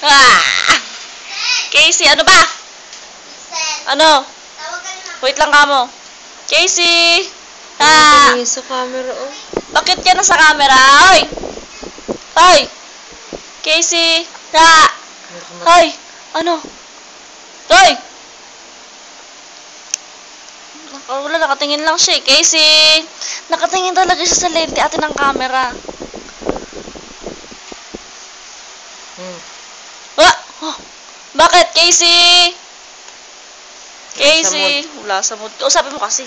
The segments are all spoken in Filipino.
Ah! Casey, ano ba? Ano? Wait lang kamo. Casey! Ha? Sa camera, oh. Bakit ka na sa camera? Hoy! Hoy! Casey! Ha? Hoy! Ano? Hoy! Wala, nakatingin lang siya eh. Casey! Nakatingin talaga siya sa lente atin ng camera. Oh! Bakit, Casey? Casey! Wala sa mood. Kausapin mo kasi.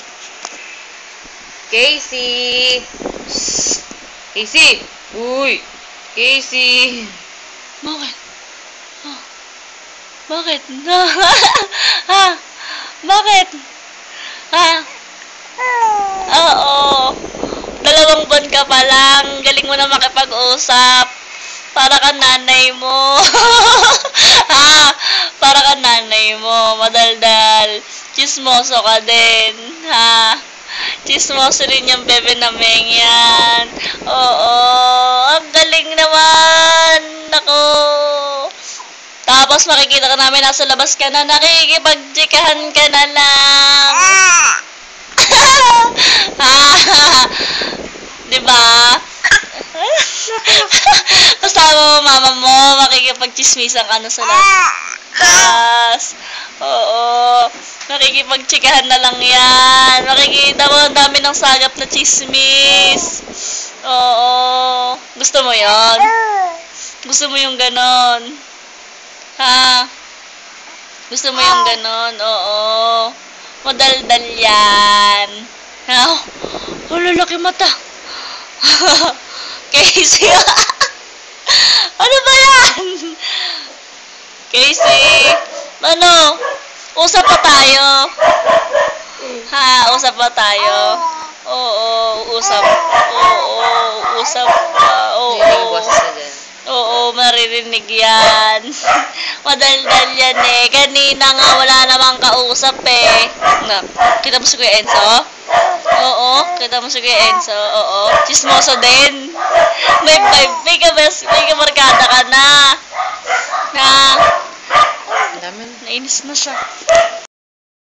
Casey! Casey! Uy! Casey! Bakit? Oh. Bakit? Ha? Bakit? Ha? Oo. 2 buwan ka pa lang. Galing mo na makipag-usap. Para ka nanay mo. Ha? Para ka nanay mo. Madaldal. Chismoso ka din. Ha? Chismoso rin yung bebe na Meng yan. Oo. Ang galing naman. Nako. Tapos makikita ka namin nasa labas ka na. Nakikipag-chikahan ka na lang. Diba? Kasama mo mama mo, makikipag-chismisan ka na sa labas. Oo. Nakikipag-chikahan na lang yan. Makikita mo, ang dami ng sagap na chismis. Oo. Gusto mo yon? Gusto mo yung ganon? Ha? Gusto mo yung ganon? Oo. Madaldal yan. Ha? Oh, lalaki mata. Casey. Ano ba yan? Casey. Ano? Usap pa tayo. Ha? Usap pa tayo. Oo. Usap. Oo. Usap pa. Oo. Oo. Maririnig yan. Madaldal yan eh. Kanina nga wala namang kausap eh. Kita mo si Kuya Enzo? Oo. Kita mo si Kuya Enzo? Oo. Chismoso din. May kamarkada ka na. Ha? Ang dami. Nainis na siya.